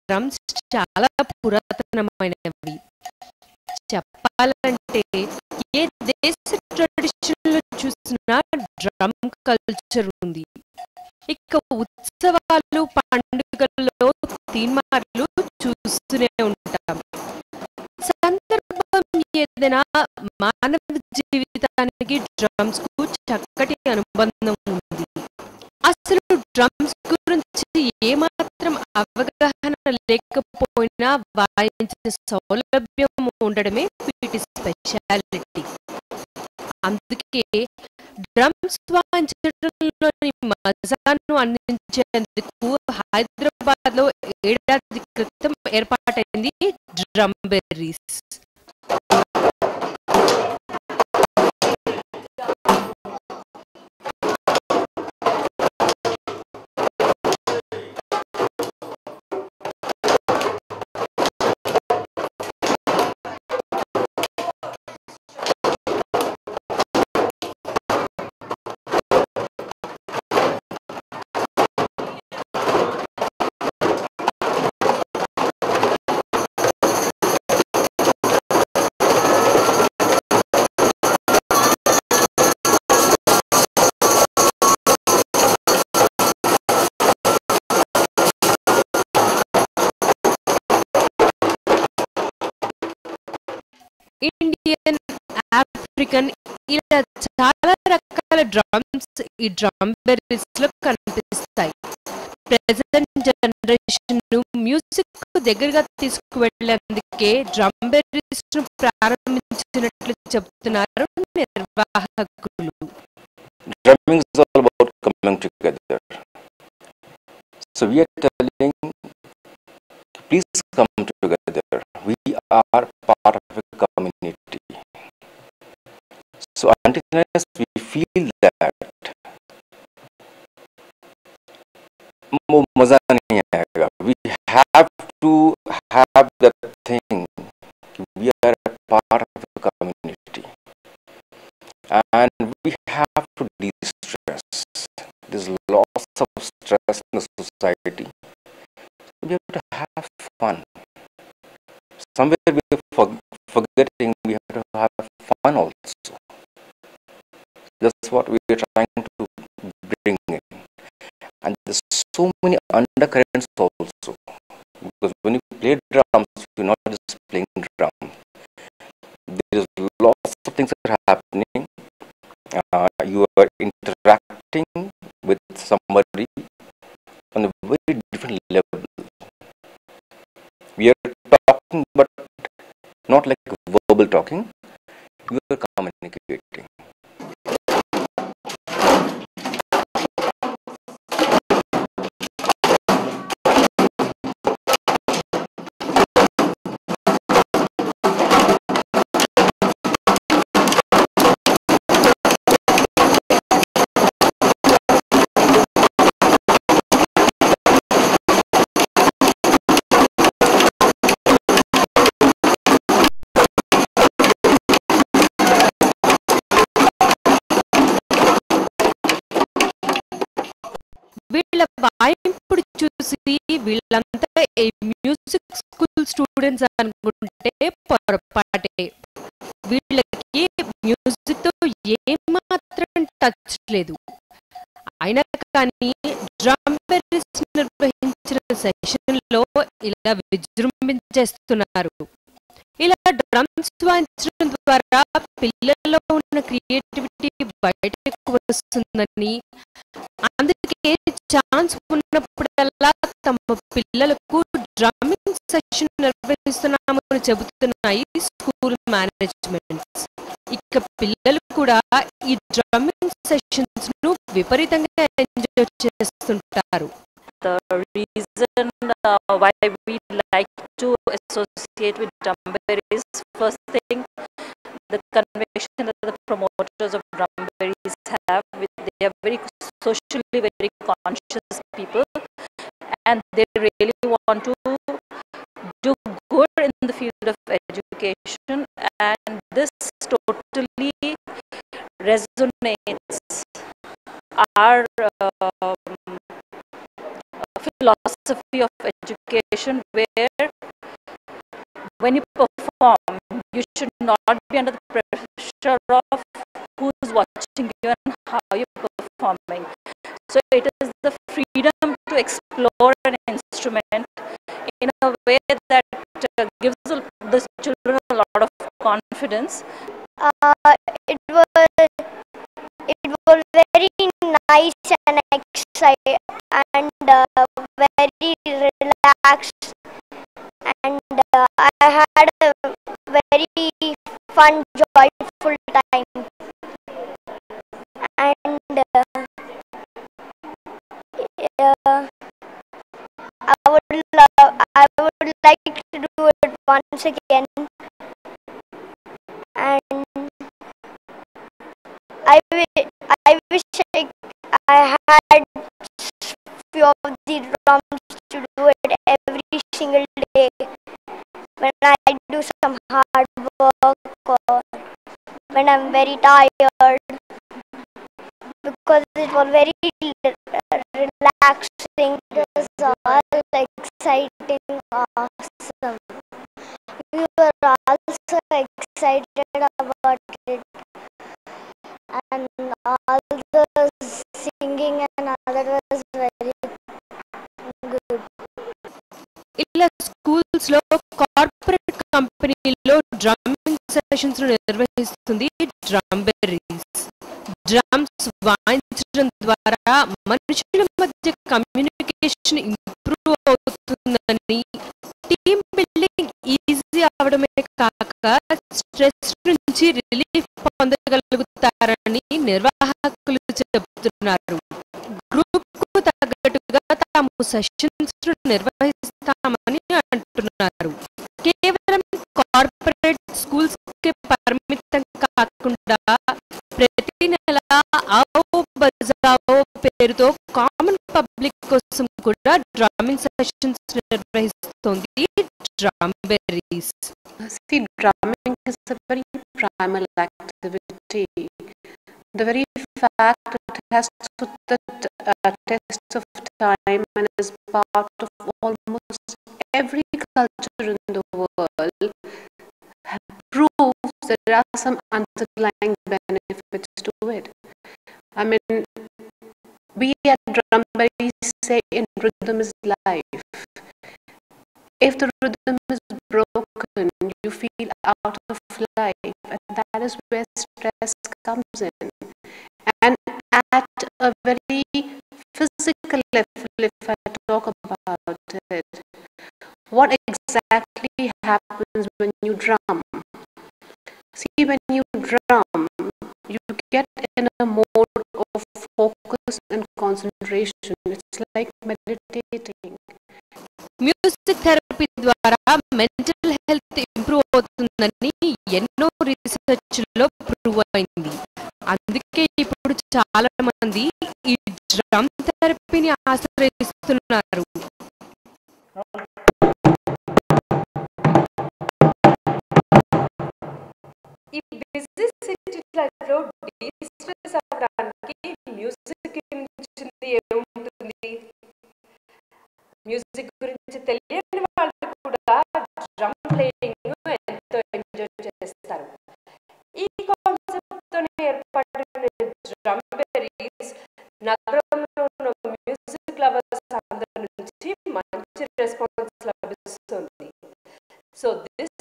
Drums చాలా పురాతనమైనవి. చెప్పాలంటే ఏ దేశ ట్రెడిషన్‌లో చూసినా డ్రమ్ కల్చర్ ఉంది. ఇక ఉత్సవాలు, పండుగల్లో తీన్మార్లు చూస్తూనే ఉంటాం. సందర్భం ఏదైనా మానవ జీవితానికి డ్రమ్స్‌కు చక్కటి అనుబంధం ఉంది. అసలు డ్రమ్స్ గురించి ఏమాత్రం అవగాహన లేకపోయినా వాయించే సౌలభ్యం ఉండడమే వీటి స్పెషాలిటీ. అందుకే డ్రమ్స్ వాయించడంలోని మజాను అందించేందుకు హైదరాబాద్లో ఏడాది క్రితం ఏర్పాటైంది డ్రమ్బెర్రీస్. ఇండియన్, ఆఫ్రికన్ ఇలా చాలా రకాల డ్రమ్స్ ఈ డ్రమ్బెర్రీస్‌లో కనిపిస్తాయి. ప్రెజెంట్ జనరేషన్‌ను మ్యూజిక్ దగ్గరగా తీసుకువెళ్లేందుకే డ్రమ్బెర్రీస్‌ను ప్రారంభించినట్లు చెబుతున్నారు నిర్వాహకులు. Drumming is all about coming together. So we are telling, please come together. We are part of a community. So until unless we feel that, मजा नहीं आएगा. We have to have that thing. We are a part of a community, and we have to de-stress. There's lots of stress in the society. We have to have fun. Somewhere we are forgetting we have to have fun also. That's what we are trying to bring in. And there's so many undercurrents also. Because when you play drums, you're not just playing drums. There is lots of things that are happening. You are interacting with somebody on a very different level. We are talking, but not like verbal talking. You are communicating. వీళ్ళ వాయింపుడు చూసి వీళ్ళంతా music school students అనుకుంటే పొరపాటే. వీళ్ళకి music తో ఏమాత్రం touch లేదు. అయినా కానీ డ్రమ్బెర్రీస్ నిర్వహించిన సెషన్ లో ఇలా విజృంభించేస్తున్నారు. ఇలా డ్రమ్స్ వాయించడం ద్వారా పిల్లల్లో ఉన్న క్రియేటివిటీ బయటకు వస్తుందని, అందుకే ఛాన్స్ ఉన్నప్పుడల్లా తమ పిల్లలకు డ్రమ్మింగ్ సెషన్ నిర్వహిస్తున్నామని చెబుతున్నాయి స్కూల్ మేనేజ్మెంట్స్. ఇక పిల్లలు కూడా ఈ డ్రమ్మింగ్ సెషన్స్ ను విపరీతంగా ఎంజాయ్ చేస్తుంటారు. The reason why we like to associate with Drumberries, first thing, the conviction that the promoters of Drumberries have, they are very socially very conscious people, and they really want to do good in the field of education, and this totally resonates our philosophy of education where when you perform, you should not be under the pressure of who's watching you and how you're performing. So it is the freedom to explore an instrument in a way that gives the children a lot of confidence. It was very nice and exciting and very relaxed, and I had a very fun, joyful time. And I would like to do it once again, and I wish I had few of the drums to do it every single day when I do some hard work or when I'm very tired, because it was very relaxing. It was all exciting, awesome. We were also excited about it, and all the singing and other was very good. ఇలా schools లో corporate కంపెనీల్లో drumming sessions నిర్వహిస్తుంది డ్రమ్బెర్రీస్. Drums వాయించడం ద్వారా మనుషుల మధ్య communication improve అవుతుందని, team building easy అవడమే కాక స్ట్రెస్ నుంచి రిలీఫ్ పొందగలుగుతారని నిర్వాహకులు చెబుతున్నారు. గ్రూప్ కు తగ్గట్టుగా తాము సెషన్స్ నిర్వహిస్తామని అంటున్నారు. కేవలం కార్పొరేట్ స్కూల్స్ కి పరిమితం కాకుండా ప్రతి నెల आओ బజాओ పేరుతో కామన్ పబ్లిక్ కోసం కూడా డ్రమ్మింగ్ సెషన్స్ నిర్వహిస్తుంది డ్రమ్బెర్రీస్. See, drumming is a very primal activity. The very fact it has stood the test of time and is part of almost every culture in the world proves there are some underlying benefits to it. I mean, we at Drumberries say in rhythm is life. If the rhythm is broken, you feel out of life, and that is where stress comes in. And at a very physical level, if I talk about it, what exactly happens when you drum? See, when you drum, you get in a mode of focus and concentration. It's like meditating. Music therapy ద్వారా mental health improve అవుతుందని ఎన్నో రీసెర్చ్లో prove అయింది. అందుకే ఇప్పుడు చాలా మంది ఈ drum థెరపీని ఆశ్రయిస్తున్నారు. ఈ బిజీ సిటీ లైఫ్లో డీస్ట్రెస్ అవ్వడానికి మ్యూజిక్ గురించి ఏముంటుంది? మ్యూజిక్ గురించి తెలియని వాళ్ళు కూడా డ్రమ్ ప్లేయింగ్ ఎంతో ఎంజాయ్ చేస్తారు. ఈ కాన్సెప్ట్తోనే ఏర్పడిన డ్రమ్బెర్రీస్ నగరంలో ఉన్న మ్యూజిక్ లవర్స్ అందరి నుంచి మంచి రెస్పాన్స్ లభిస్తుంది. So this